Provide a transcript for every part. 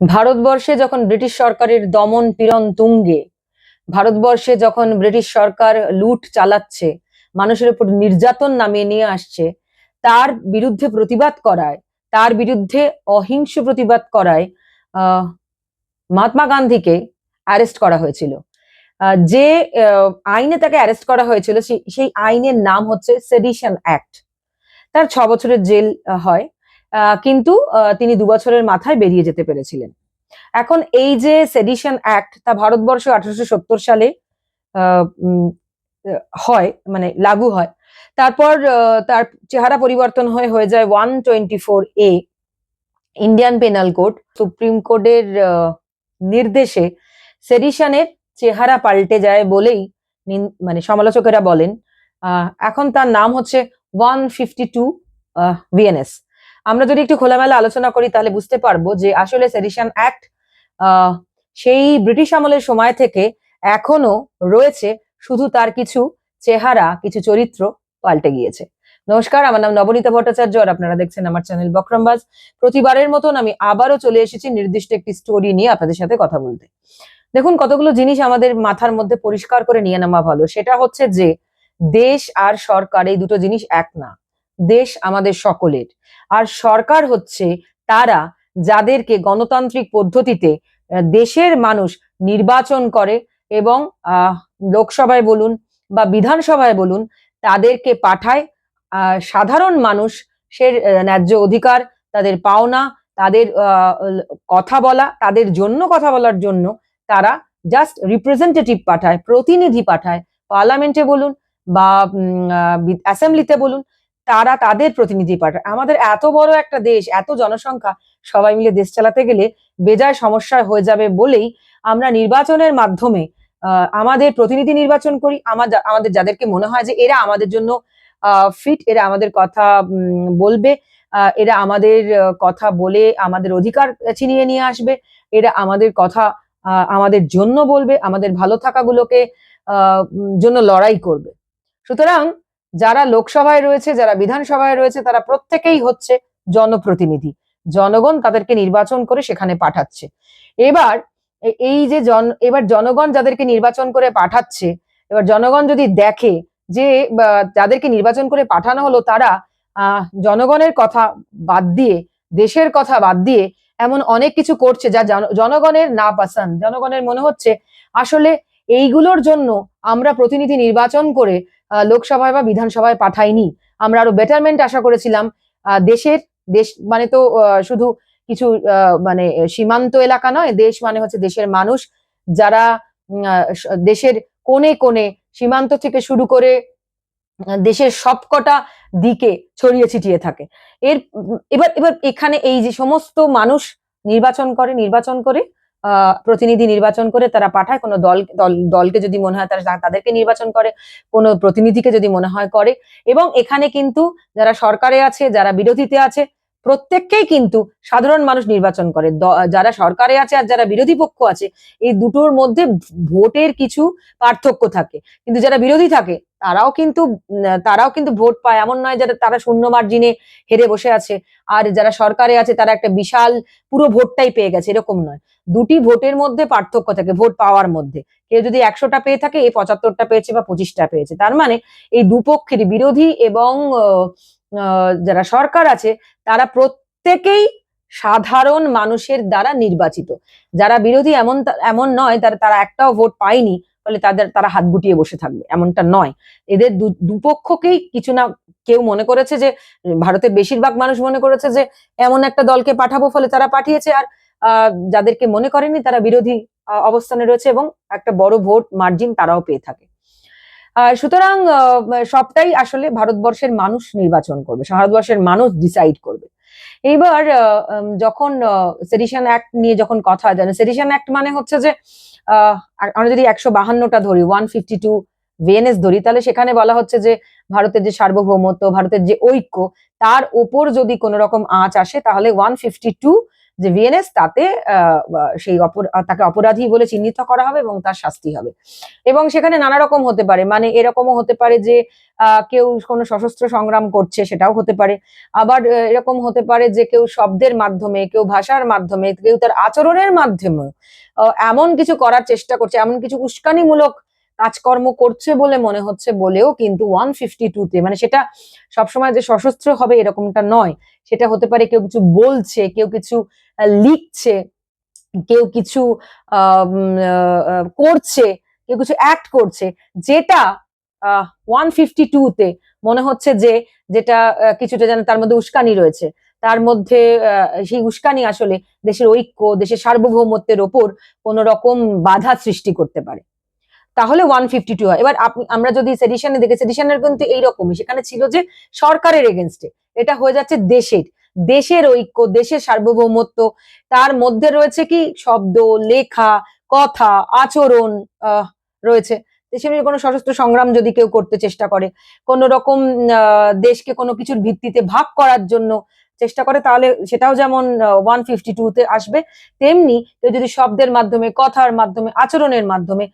ভারতবর্ষে যখন ব্রিটিশ সরকারের দমন পীড়ন তুঙ্গে, ভারতবর্ষে যখন ব্রিটিশ সরকার লুট চালাচ্ছে, মানুষের উপর নির্যাতন নামিয়ে নিয়ে আসছে, তার বিরুদ্ধে প্রতিবাদ করায়, তার বিরুদ্ধে অহিংস প্রতিবাদ করায় আহ মহাত্মা গান্ধীকে অ্যারেস্ট করা হয়েছিল। যে আইনে তাকে অ্যারেস্ট করা হয়েছিল সেই আইনের নাম হচ্ছে সেডিশন অ্যাক্ট। তার 6 বছরের জেল হয়, কিন্তু তিনি 2 বছরের মাথায় বেরিয়ে যেতে পেরেছিলেন। এখন এই যে সেডিশন অ্যাক্ট, তা ভারতবর্ষ 1870 সালে আহ, উম, হয়, মানে লাগু হয়। তারপর তার চেহারা পরিবর্তন হয়ে যায় 124A, Indian penal code. Supreme কোর্টের নির্দেশে সেডিশনের চেহারা পাল্টে যায় বলেই মানে সমালোচকেরা বলেন। এখন তার নাম হচ্ছে 152 ভিএনএস। আমরা যদি একটু খোলামেলা আলোচনা করি তাহলে বুঝতে পারবো যে আসলে সেডিশন অ্যাক্ট সেই ব্রিটিশ আমলের সময় থেকে এখনো রয়েছে, শুধু তার কিছু চেহারা, কিছু চরিত্র পাল্টে গিয়েছে। নমস্কার, আমার নাম নবনীতা ভট্টাচার্য আর আপনারা দেখছেন আমার চ্যানেল বক্রমবাজ। প্রতিবারের মতন আমি আবারও চলে এসেছি নির্দিষ্ট একটি স্টোরি নিয়ে আপনাদের সাথে কথা বলতে। দেখুন, কতগুলো জিনিস আমাদের মাথার মধ্যে পরিষ্কার করে নিয়ে নেওয়া ভালো। সেটা হচ্ছে যে দেশ আর সরকার এই দুটো জিনিস এক না। দেশ আমাদের সকলের, আর সরকার হচ্ছে তারা যাদেরকে গণতান্ত্রিক পদ্ধতিতে দেশের মানুষ নির্বাচন করে এবং লোকসভায় বলুন বা বিধানসভায় বলুন, তাদেরকে পাঠায়। সাধারণ মানুষ সে ন্যায্য অধিকার, তাদের পাওনা, তাদের কথা বলা, তাদের জন্য কথা বলার জন্য তারা জাস্ট রিপ্রেজেন্টেটিভ পাঠায়, প্রতিনিধি পাঠায়। পার্লামেন্টে বলুন বা অ্যাসেম্বলিতে বলুন, তারা তাদের প্রতিনিধি পাঠায়। আমাদের এত বড় একটা দেশ, এত জনসংখ্যা, সবাই মিলে দেশ চালাতে গেলে বেজায় সমস্যা হয়ে যাবে বলেই আমরা নির্বাচনের মাধ্যমে আমাদের প্রতিনিধি নির্বাচন করি। আমাদের যাদেরকে মনে হয় যে এরা আমাদের জন্য ফিট, এরা আমাদের কথা বলবে, এরা আমাদের কথা বলে আমাদের অধিকার ছিনিয়ে নিয়ে আসবে, এরা আমাদের কথা আমাদের জন্য বলবে, আমাদের ভালো থাকাগুলোকে জন্য লড়াই করবে। সুতরাং যারা লোকসভায় রয়েছে, যারা বিধানসভায় রয়েছে, তারা প্রত্যেকেই হচ্ছে জনপ্রতিনিধি। জনগণ তাদেরকে নির্বাচন করে সেখানে পাঠাচ্ছে। এবার এই যে এবার জনগণ যাদেরকে নির্বাচন করে পাঠাচ্ছে, এবার জনগণ যদি দেখে যে যাদেরকে নির্বাচন করে পাঠানো হলো তারা জনগণের কথা বাদ দিয়ে, দেশের কথা বাদ দিয়ে এমন অনেক কিছু করছে যা জনগণের না পাসান, জনগণের মনে হচ্ছে আসলে এইগুলোর জন্য আমরা প্রতিনিধি নির্বাচন করে লোকসভায় বা বিধানসভায় পাঠাইনি। আমরা আরো বেটারমেন্ট আশা করেছিলাম। দেশ মানে তো শুধু কিছু মানে সীমান্ত এলাকা নয়, দেশ মানে হচ্ছে দেশের মানুষ, যারা দেশের কোণে কোণে, সীমান্ত থেকে শুরু করে দেশের সবকটা দিকে ছড়িয়ে ছিটিয়ে থাকে। এবার এবার এখানে এই যে সমস্ত মানুষ নির্বাচন করে প্রতিনিধি নির্বাচন করে তারা পাঠায়। কোনো দলকে যদি মনে হয় তারা তাদেরকে নির্বাচন করে, কোনো প্রতিনিধিকে যদি মনে হয় করে। এবং এখানে কিন্তু যারা সরকারে আছে, যারা বিরোধীতে আছে, প্রত্যেককেই কিন্তু সাধারণ মানুষ নির্বাচন করে। যারা সরকারে আছে আর যারা বিরোধী পক্ষ আছে, এই দুটোর মধ্যে ভোটের কিছু পার্থক্য থাকে, কিন্তু যারা বিরোধী থাকে তারাও কিন্তু ভোট পায়। এমন নয় যারা তারা শূন্য মার্জিনে হেরে বসে আছে, আর যারা সরকারে আছে তারা একটা বিশাল পুরো ভোটটাই পেয়ে গেছে, এরকম নয়। দুটি ভোটের মধ্যে পার্থক্য থাকে, ভোট পাওয়ার মধ্যে। কেউ যদি 100টা পেয়ে থাকে, এই 75টা পেয়েছে বা 25টা পেয়েছে। তার মানে এই দুপক্ষের, বিরোধী এবং যারা সরকার আছে, তারা প্রত্যেকেই সাধারণ মানুষের দ্বারা নির্বাচিত। যারা বিরোধী এমন নয় তারা একটাও ভোট পায়নি ফলে তারা হাত গুটিয়ে বসে থাকবে, এমনটা নয়। এদের দুপক্ষকেই কিছু না, কেউ মনে করেছে যে, ভারতের বেশিরভাগ মানুষ মনে করেছে যে এমন একটা দলকে পাঠাবো, ফলে তারা পাঠিয়েছে। আর যাদেরকে মনে করেনি তারা বিরোধী অবস্থানে রয়েছে এবং একটা বড় ভোট মার্জিন তারাও পেয়ে থাকে। সুতরাং সবটাই আসলে ভারতবর্ষের মানুষ নির্বাচন করবে, ভারতবর্ষের মানুষ ডিসাইড করবে। এইবার যখন সেডিশন অ্যাক্ট নিয়ে যখন কথা হয়, সেডিশন অ্যাক্ট মানে হচ্ছে যে আমরা যদি 152টা ধরি, 152 ভিএনএস ধরি, তাহলে সেখানে বলা হচ্ছে যে ভারতের যে সার্বভৌমত্ব, ভারতের যে ঐক্য, তার ওপর যদি কোনো রকম আঁচ আসে তাহলে 152 যে ভিএনএস, তাতে তাকে অপরাধী বলে চিহ্নিত করা হবে এবং তার শাস্তি হবে। এবং সেখানে নানা রকম হতে পারে, মানে এরকমও হতে পারে যে কেউ কোনো সশস্ত্র সংগ্রাম করছে, সেটাও হতে পারে। আবার এরকম হতে পারে যে কেউ শব্দের মাধ্যমে, কেউ ভাষার মাধ্যমে, কেউ তার আচরণের মাধ্যমে এমন কিছু করার চেষ্টা করছে, এমন কিছু উস্কানিমূলক কাজকর্ম করছে বলে মনে হচ্ছে বলেও কিন্তু 152-তে, মানে সেটা সবসময় যে সশস্ত্র হবে এরকমটা নয়, সেটা হতে পারে কেউ কিছু বলছে, কেউ কিছু লিখছে, কেউ কিছু করছে, কেউ কিছু অ্যাক্ট করছে, যেটা 152-তে মনে হচ্ছে যে যেটা কিছুটা যেন তার মধ্যে উস্কানি রয়েছে, তার মধ্যে সেই উস্কানি আসলে দেশের ঐক্য, দেশের সার্বভৌমত্বের ওপর কোন রকম বাধা সৃষ্টি করতে পারে, তাহলে 152 হয়। এবার আমরা যদি সেডিশনে দেখি, সেডিশনের কিন্তু এইরকমই, সেখানে ছিল যে সরকারের এগেনস্টে, এটা হয়ে যাচ্ছে দেশের ঐক্য, দেশের সার্বভৌমত্ব, তার মধ্যে রয়েছে কি শব্দ, লেখা, কথা, আচরণ রয়েছে। দেশের কোনো সশস্ত্র সংগ্রাম যদি কেউ করতে চেষ্টা করে, কোন রকম দেশকে কোনো কিছুর ভিত্তিতে ভাগ করার জন্য চেষ্টা করে, তাহলে সেটাও যেমন 152-তে আসবে, তেমনি কেউ যদি শব্দের মাধ্যমে, কথার মাধ্যমে, আচরণের মাধ্যমে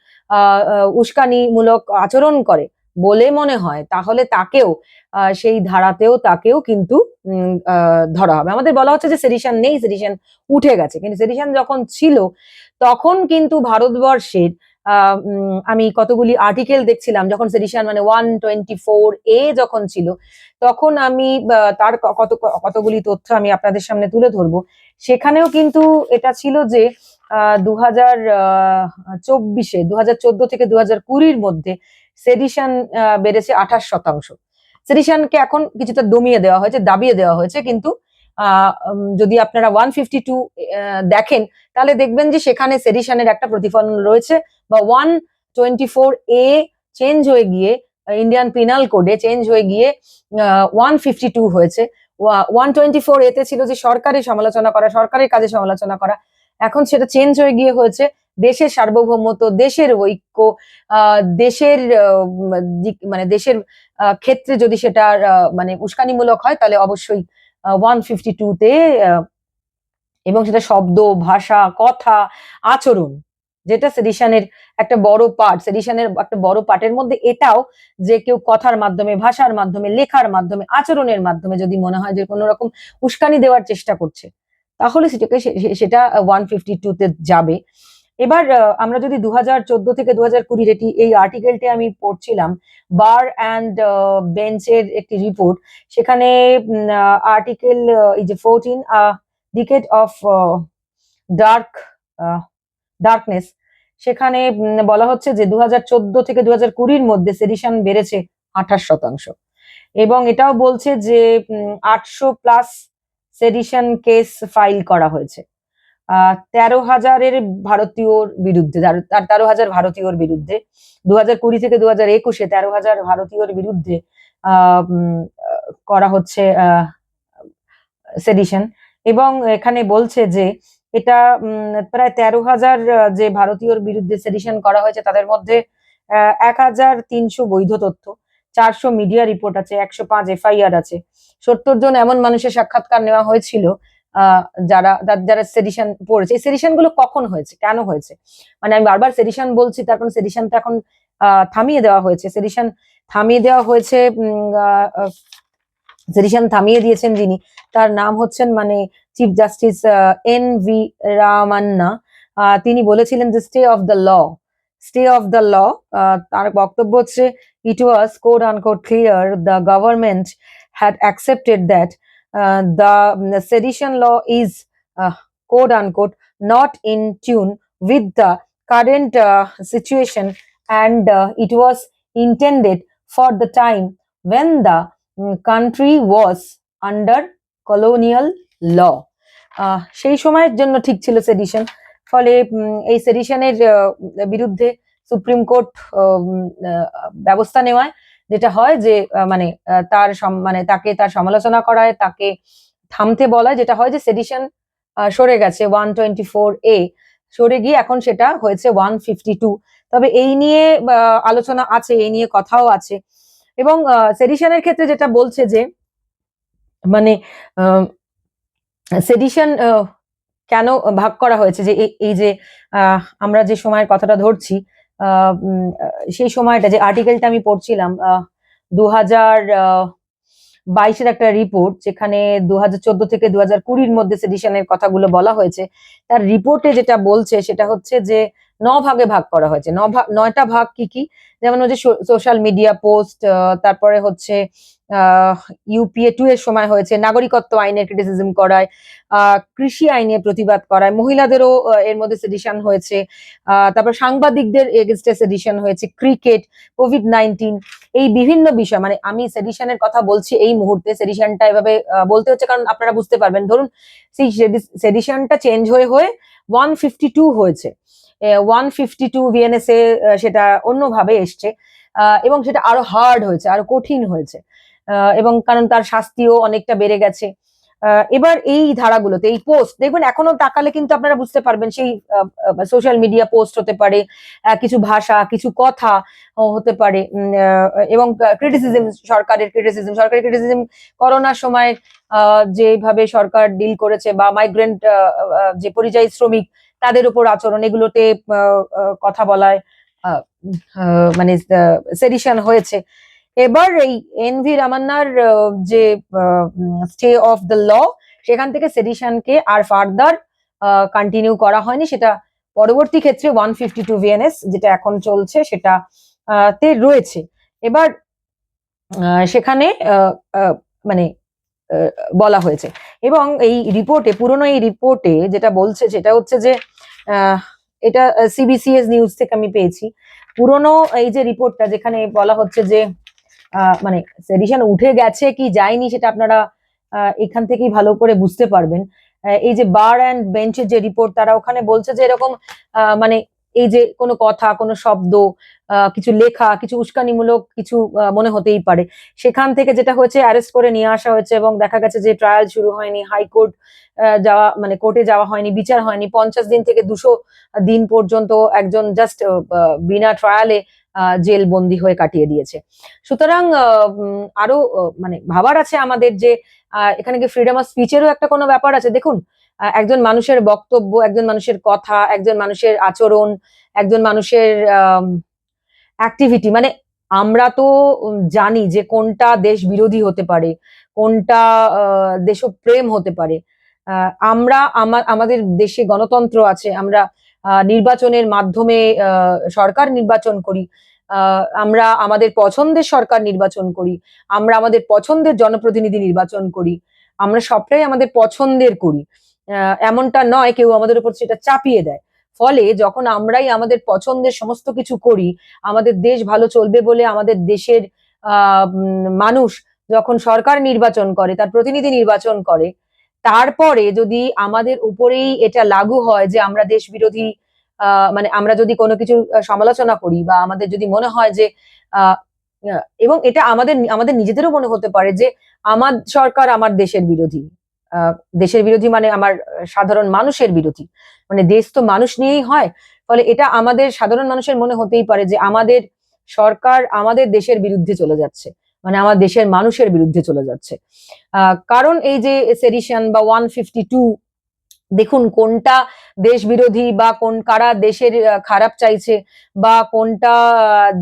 উস্কানিমূলক আচরণ করে বলে মনে হয়, তাহলে তাকেও সেই ধারাতেও তাকেও কিন্তু ধরা হবে। আমাদের বলা হচ্ছে যে সেডিশন নেই, সেডিশন উঠে গেছে, কিন্তু সেডিশন যখন ছিল তখন কিন্তু ভারতবর্ষের আমি কতগুলি আর্টিকেল দেখছিলাম, যখন সেডিশন মানে 124A যখন ছিল, তখন আমি তার কতগুলি তথ্য আমি আপনাদের সামনে তুলে ধরবো। সেখানেও কিন্তু এটা ছিল যে 2014 থেকে 2020-র মধ্যে সেডিশন বেড়েছে 28%। সেডিশনকে এখন কিছুটা দমিয়ে দেওয়া হয়েছে, দাবিয়ে দেওয়া হয়েছে, কিন্তু যদি আপনারা 152 দেখেন, তাহলে দেখবেন যে সেখানে সেডিশনের একটা প্রতিফলন রয়েছে, বা 124A চেঞ্জ হয়ে গিয়ে ইন্ডিয়ান পিনাল কোডে চেঞ্জ হয়ে গিয়ে 152 হয়েছে। 124A-তে ছিল যে সরকারের সমালোচনা করা, সরকারের কাজে সমালোচনা করা, এখন সেটা চেঞ্জ হয়ে গিয়ে হয়েছে দেশের সার্বভৌমত্ব, দেশের ঐক্য, দেশের মানে দেশের ক্ষেত্রে যদি সেটা মানে উস্কানিমূলক হয়, তাহলে অবশ্যই 152-তে, এবং সেটা শব্দ, ভাষা, কথা, আচরণ, যেটা সেডিশনের একটা বড় পার্ট, সেডিশনের একটা বড় পার্টের মধ্যে এটাও, যে কেউ কথার মাধ্যমে, ভাষার মাধ্যমে, লেখার মাধ্যমে, আচরণের মাধ্যমে যদি মনে হয় যে কোনো রকম উস্কানি দেওয়ার চেষ্টা করছে, তাহলে সেটা 152-তে যাবে। এবার আমরা যদি 2014 থেকে 2020 এই আর্টিকেলটি আমি পড়ছিলাম, বার অ্যান্ড বেঞ্চের একটি রিপোর্ট, সেখানে আর্টিকেল এই যে 14 ডিকেড অফ ডার্কনেস, সেখানে বলা হচ্ছে যে 2014 থেকে 2020-র মধ্যে সেডিশন বেড়েছে 28%, এবং এটাও বলছে যে 800+ সেডিশন কেস ফাইল করা হয়েছে 13,000 ভারতীয়র বিরুদ্ধে, 13,000 ভারতীয়র বিরুদ্ধে, 2020 থেকে 2021-এ 13,000 ভারতীয়র বিরুদ্ধে করা হচ্ছে সেডিশন। এবং এখানে বলছে যে এটা প্রায় 13,000 যে ভারতীয়র বিরুদ্ধে সেডিশন করা হয়েছে, তাদের মধ্যে 1,300 বৈধ তথ্য, 400 মিডিয়া রিপোর্ট আছে, 105 এফআইআর আছে, 70 জন এমন মানুষের সাক্ষাৎকার নেওয়া হয়েছিল যারা সেডিশন পড়েছে। এই সেডিশন গুলো কখন হয়েছে, কেন হয়েছে, মানে আমি বারবার সেডিশন বলছি, তার কারণ সেডিশন তো এখন থামিয়ে দেওয়া হয়েছে। সেডিশন থামিয়ে দেওয়া হয়েছে, সেডিশন থামিয়ে দিয়েছেন যিনি, তার নাম হচ্ছেন মানে চিফ জাস্টিস এন.ভি. রামান্না। তিনি বলেছিলেন যে স্টে অফ দ্য ল। তার বক্তব্য হচ্ছে, it was quote unquote clear the government had accepted that the sedition law is quote unquote not in tune with the current situation, and it was intended for the time when the country was under colonial law. সেই সময়ের জন্য ঠিক ছিল sedition. ফলে এই সেডিশনের বিরুদ্ধে supreme court ব্যবস্থা নেওয়ায় যেটা হয় যে মানে তাকে তার সমালোচনা করায়, তাকে থামতে বলায়, যেটা হয় যে সেডিশন সরে গেছে 124A, সরে গিয়ে এখন সেটা হয়েছে 152। তবে এই নিয়ে আলোচনা আছে, এই নিয়ে কথাও আছে। এবং সেডিশনের ক্ষেত্রে যেটা বলছে যে মানে সেডিশন কেন ভাগ করা হয়েছে, যে এই যে আমরা যে সময়ের কথাটা ধরছি, সেই সময়টা যে আর্টিকেলটা আমি পড়ছিলাম 2022-এর একটা রিপোর্ট, যেখানে 2014 থেকে 2020-র মধ্যে সেডিশনের কথাগুলো বলা হয়েছে। তার রিপোর্টে যেটা বলছে সেটা হচ্ছে যে 9 ভাগে ভাগ করা হয়েছে। 9টা ভাগ কি কি, যেমন হচ্ছে সোশ্যাল মিডিয়া পোস্ট, তারপরে হচ্ছে ইউপিএ 2 এর সময় হয়েছে নাগরিকত্ব আইনের ক্রিটিসিজম করায়, কৃষি আইনে প্রতিবাদ করায়, মহিলাদেরও এর মধ্যে সেডিশন হয়েছে, তারপর সাংবাদিকদের এগেনস্টে সেডিশন হয়েছে, ক্রিকেট, কোভিড-19, এই বিভিন্ন বিষয়। মানে আমি সেডিশনের কথা বলছি এই মুহূর্তে, সেডিশনটা এভাবে বলতে হচ্ছে কারণ আপনারা বুঝতে পারবেন। ধরুন সেই সেডিশনটা চেঞ্জ হয়ে হয়ে 152 হয়েছে, 152 ভিএনএস এ সেটা অন্যভাবে এসছে, এবং সেটা আরো হার্ড হয়েছে, আরো কঠিন হয়েছে, এবং কারণ তার শাস্তিও অনেকটা বেড়ে গেছে। এবার এই ধারাগুলোতে এই পোস্ট দেখবেন, এখনো তাকালে কিন্তু আপনারা বুঝতে পারবেন সেই সোশ্যাল মিডিয়া পোস্ট হতে পারে, কিছু ভাষা, কিছু কথা হতে পারে, এবং ক্রিটিসিজম, সরকারি ক্রিটিসিজম করোনার সময় যেভাবে সরকার ডিল করেছে, বা মাইগ্রেন্ট যে পরিযায়ী শ্রমিক তাদের উপর আচরণ, এগুলোতে কথা বলায় মানে সেডিশন হয়েছে। এবার এই এনভি রামান্নার যে স্টে অফ দ্য ল, সেখান থেকে সেডিশনকে আর ফার্দার কন্টিনিউ করা হয়নি, সেটা পরবর্তী ক্ষেত্রে 152 ভিএনএস যেটা এখন চলছে সেটা তে রয়েছে। এবার সেখানে মানে বলা হয়েছে, এবং এই রিপোর্টে, পুরনো এই রিপোর্টে যেটা বলছে সেটা হচ্ছে যে এটা সিবিসিএস নিউজ থেকে আমি পেয়েছি, পুরনো এই যে রিপোর্টটা, যেখানে বলা হচ্ছে যে মানে সেডিশন উঠে গেছে কি যায়নি সেটা আপনারা এখান থেকেই ভালো করে বুঝতে পারবেন। এই যে বার অ্যান্ড বেঞ্চের যে রিপোর্ট, তারা ওখানে বলছে যে এরকম মানে এই যে কোনো কথা, কোনো শব্দ, কিছু লেখা, কিছু উস্কানিমূলক কিছু মনে হতেই পারে, সেখান থেকে যেটা হয়েছে অ্যারেস্ট করে নিয়ে আসা হয়েছে, এবং দেখা গেছে যে ট্রায়াল শুরু হয়নি, হাইকোর্ট যাওয়া, মানে কোর্টে যাওয়া হয়নি, বিচার হয়নি, 50 দিন থেকে 200 দিন পর্যন্ত একজন জাস্ট বিনা ট্রায়ালে জেল বন্দী হয়ে কাটিয়ে দিয়েছে। সুতরাং আরো মানে ভাবার আছে আমাদের, যে এখানে কি ফ্রিডম অফ স্পিচেরও একটা কোনো ব্যাপার আছে? দেখুন, একজন মানুষের বক্তব্য, একজন মানুষের কথা, একজন মানুষের আচরণ, একজন মানুষের অ্যাক্টিভিটি, মানে আমরা তো জানি যে কোনটা দেশ বিরোধী হতে পারে, কোনটা দেশপ্রেম হতে পারে। আমরা আমাদের দেশে গণতন্ত্র আছে, আমরা নির্বাচনের মাধ্যমে সরকার নির্বাচন করি, আমরা আমাদের পছন্দের সরকার নির্বাচন করি, আমরা আমাদের পছন্দের জনপ্রতিনিধি নির্বাচন করি, আমরা সবটাই আমাদের পছন্দের করি। এমনটা নয় কেউ আমাদের উপর সেটা চাপিয়ে দেয়। ফলে যখন আমরাই আমাদের পছন্দের সমস্ত কিছু করি, আমাদের দেশ ভালো চলবে বলে আমাদের দেশের মানুষ যখন সরকার নির্বাচন করে, তার প্রতিনিধি নির্বাচন করে, তারপরে যদি আমাদের উপরেই এটা লাগু হয় যে আমরা দেশ বিরোধী, মানে আমরা যদি কোনো কিছু সমালোচনা করি, বা আমাদের যদি মনে হয় যে আহ এবং এটা আমাদের আমাদের নিজেদেরও মনে হতে পারে যে আমার সরকার আমার দেশের বিরোধী, দেশের বিরোধী মানে আমার সাধারণ মানুষের বিরোধী, মানে দেশ তো মানুষ নিয়েই হয়। ফলে এটা আমাদের সাধারণ মানুষের মনে হতেই পারে যে আমাদের সরকার আমাদের দেশের বিরুদ্ধে চলে যাচ্ছে, মানে আমার দেশের মানুষের বিরুদ্ধে চলে যাচ্ছে। কারণ এই যে সেডিশন বা 152, দেখুন কোনটা দেশ বিরোধী, বা কোন কারা দেশের খারাপ চাইছে, বা কোনটা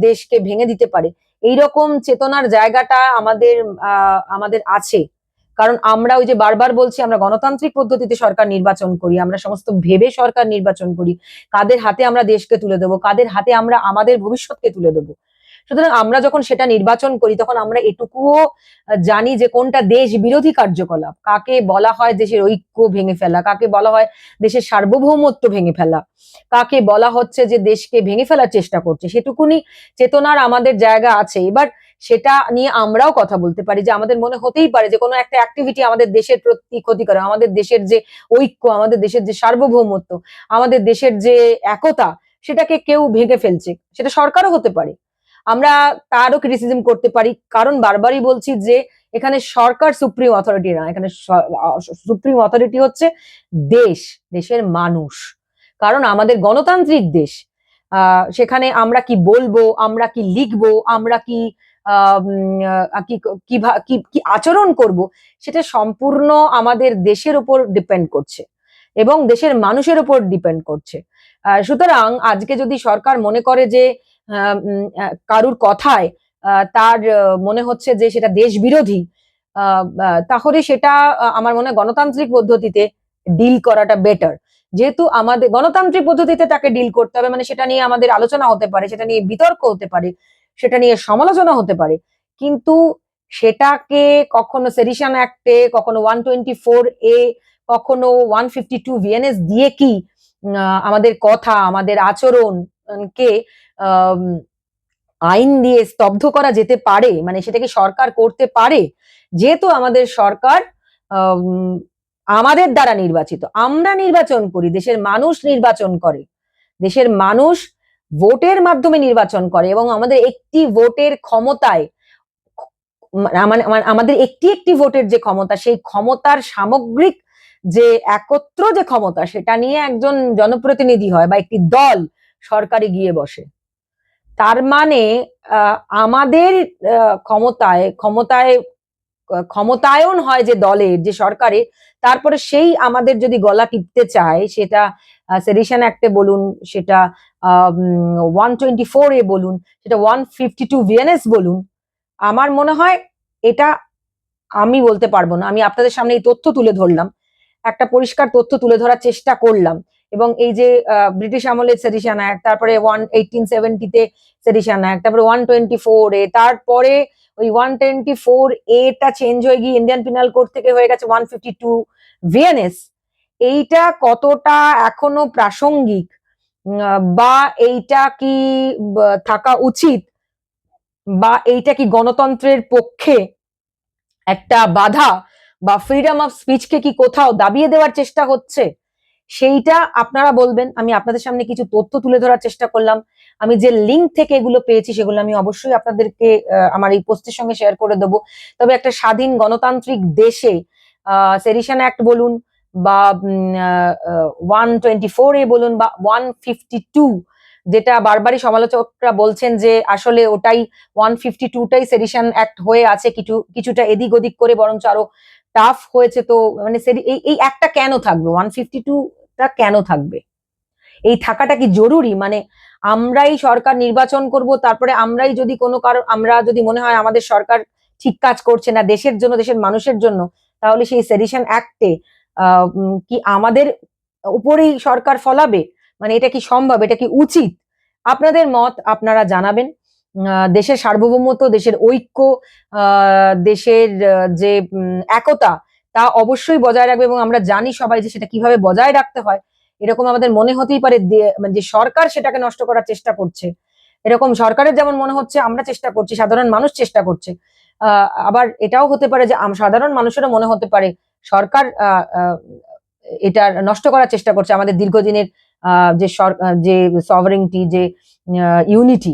দেশকে ভেঙে দিতে পারে, এইরকম চেতনার জায়গাটা আমাদের আমাদের আছে। কারণ আমরা ওই যে বারবার বলছি, আমরা গণতান্ত্রিক পদ্ধতিতে সরকার নির্বাচন করি, আমরা সমস্ত ভেবে সরকার নির্বাচন করি, কাদের হাতে আমরা দেশকে তুলে দেবো, কাদের হাতে আমরা আমাদের ভবিষ্যৎকে তুলে দেবো। সুতরাং আমরা যখন সেটা নির্বাচন করি, তখন আমরা এটুকুও জানি যে কোনটা দেশ বিরোধী কার্যকলাপ, কাকে বলা হয় দেশের ঐক্য ভেঙে ফেলা, কাকে বলা হয় দেশের সার্বভৌমত্ব ভেঙে ফেলা, কাকে বলা হচ্ছে যে দেশকে ভেঙে ফেলার চেষ্টা করছে, সেটুকুনি চেতনার আমাদের জায়গা আছে। এবার সেটা নিয়ে আমরাও কথা বলতে পারি, যে আমাদের মনে হতেই পারে যে কোনো একটা অ্যাক্টিভিটি আমাদের দেশের প্রতি ক্ষতিকর, আমাদের দেশের যে ঐক্য, আমাদের দেশের যে সার্বভৌমত্ব, আমাদের দেশের যে একতা, সেটাকে কেউ ভেঙে ফেলছে, সেটা সরকারও হতে পারে। আমরা তারও ক্রিটিসিজম করতে পারি, কারণ বারবারই বলছি যে এখানে সরকার সুপ্রিম অথরিটি না, এখানে সুপ্রিম অথরিটি হচ্ছে দেশ, দেশের মানুষ। কারণ আমাদের গণতান্ত্রিক দেশ, সেখানে আমরা কি বলবো, আমরা কি লিখবো, আমরা কি কি আচরণ করব, সেটা সম্পূর্ণ আমাদের দেশের উপর ডিপেন্ড করছে। এবং দেশের মানুষের উপর ডিপেন্ড করছে। সুতরাং আজকে যদি সরকার মনে করে যে কারুর কথায় তার মনে হচ্ছে যে সেটা দেশ বিরোধী, তাহলে সেটা আমার মনে হয় গণতান্ত্রিক পদ্ধতিতে ডিল করাটা বেটার। যেহেতু আমাদের গণতান্ত্রিক পদ্ধতিতে তাকে ডিল করতে হবে, মানে সেটা নিয়ে আমাদের আলোচনা হতে পারে, সেটা নিয়ে বিতর্ক হতে পারে, সেটা নিয়ে সমালোচনা হতে পারে, কিন্তু সেটাকে কখনো সেডিশন অ্যাক্টে, কখনো 124A, কখনো 152 VNS দিয়ে কি আমাদের কথা, আমাদের আচরণকে আইন দিয়ে স্তব্ধ করা যেতে পারে? মানে সেটা কি সরকার করতে পারে? যেহেতু আমাদের সরকার আমাদের দ্বারা নির্বাচিত, আমরা নির্বাচন করি, দেশের মানুষ নির্বাচন করে, দেশের মানুষ ভোটের মাধ্যমে নির্বাচন করে, এবং আমাদের একটি ভোটের ক্ষমতায়, আমাদের একটি একটি ভোটের যে ক্ষমতা, সেই ক্ষমতার সামগ্রিক যে একত্র যে ক্ষমতা, সেটা নিয়ে একজন জনপ্রতিনিধি হয় বা একটি দল সরকারে গিয়ে বসে। তার মানে আমাদের ক্ষমতায়ন হয় যে দলের, যে সরকারের, তারপরে সেই আমাদের যদি গলা টিপতে চায়, সেটা সেডিশন অ্যাক্টে বলুন, সেটা 124A বলুন, সেটা 152 VNS বলুন, আমার মনে হয় এটা আমি বলতে পারবো না। আমি আপনাদের সামনে এই তথ্য তুলে ধরলাম, একটা পরিষ্কার তথ্য তুলে ধরার চেষ্টা করলাম। এবং এই যে ব্রিটিশ আমলের সেডিশন অ্যাক্ট, তারপরে 1870-তে সেডিশন অ্যাক্ট, তারপরে 124A, তারপরে ওই 124A টা চেঞ্জ হয়ে গিয়ে ইন্ডিয়ান পিনাল কোড থেকে হয়ে গেছে 152 VNS। এইটা কতটা এখনো প্রাসঙ্গিক, বা এইটা কি থাকা উচিত, বা এইটা কি গণতন্ত্রের পক্ষে একটা বাধা, বা ফ্রিডম অফ স্পিচকে কি কোথাও দাবিয়ে দেওয়ার চেষ্টা হচ্ছে, সেইটা আপনারা বলবেন। আমি আপনাদের সামনে কিছু তথ্য তুলে ধরার চেষ্টা করলাম। আমি যে লিঙ্ক থেকে এগুলো পেয়েছি সেগুলো আমি অবশ্যই আপনাদেরকে আমার এই পোস্টের সঙ্গে শেয়ার করে দেবো। তবে একটা স্বাধীন গণতান্ত্রিক দেশে সেডিশন অ্যাক্ট বলুন, বা 124A বলুন, বা 152, যেটা বারবারই সমালোচকরা বলছেন যে আসলে ওটাই 152টাই সেডিশন অ্যাক্ট হয়ে আছে, কিছুটা এদিক ওদিক করে, বরঞ্চ আরো টাফ হয়েছে। তো মানে এই একটা কেন থাকবে, 152টা কেন থাকবে? এই থাকাটা কি জরুরি? মানে আমরাই সরকার নির্বাচন করব, তারপরে আমরাই যদি কোনো কারণ, আমরা যদি মনে হয় আমাদের সরকার ঠিক কাজ করছে না দেশের জন্য, দেশের মানুষের জন্য, তাহলে সেই সেডিশন অ্যাক্টে কি আমাদের উপরেই সরকার ফলাবে? মানে এটা কি সম্ভব? এটা কি উচিত? আপনাদের মত আপনারা জানাবেন। দেশের সার্বভৌমত্ব, দেশের ঐক্য, দেশের যে একতা, তা অবশ্যই বজায় রাখবে, এবং আমরা জানি সবাই যে সেটা কিভাবে বজায় রাখতে হয়। এরকম আমাদের মনে হতেই পারে মানে যে সরকার সেটাকে নষ্ট করার চেষ্টা করছে, এরকম সরকারের যেমন মনে হচ্ছে আমরা চেষ্টা করছি, সাধারণ মানুষ চেষ্টা করছে। আবার এটাও হতে পারে যে সাধারণ মানুষেরও মনে হতে পারে সরকার এটা নষ্ট করার চেষ্টা করছে, আমাদের দীর্ঘদিনের যে সভারেন্টি, যে ইউনিটি।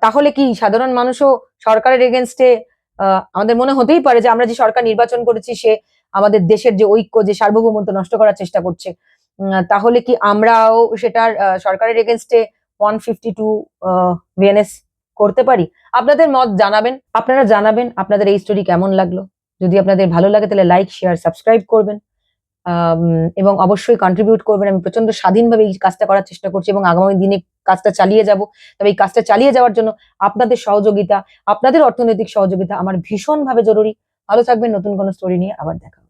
তাহলে কি সাধারণ মানুষও সরকারের এগেনস্টে, আমাদের মনে হতেই পারে যে আমরা যে সরকার নির্বাচন করেছি সে আমাদের দেশের যে ঐক্য, যে সার্বভৌমত্ব নষ্ট করার চেষ্টা করছে। তাহলে কি আমরাও সেটার সরকারের এগেনস্টে 152 VNS করতে পারি? আপনাদের মত জানাবেন। আপনারা জানাবেন আপনাদের এই স্টোরি কেমন লাগলো। যদি আপনাদের ভালো লাগে তাহলে লাইক, শেয়ার, সাবস্ক্রাইব করবেন, এবং অবশ্যই কন্ট্রিবিউট করবেন। আমি প্রচন্ড স্বাধীনভাবে এই কাজটা করার চেষ্টা করছি, এবং আগামী দিনে কাজটা চালিয়ে যাব। তবে এই কাজটা চালিয়ে যাওয়ার জন্য আপনাদের সহযোগিতা, আপনাদের অর্থনৈতিক সহযোগিতা আমার ভীষণভাবে জরুরি। ভালো থাকবেন। নতুন কোনো স্টোরি নিয়ে আবার দেখা হবে।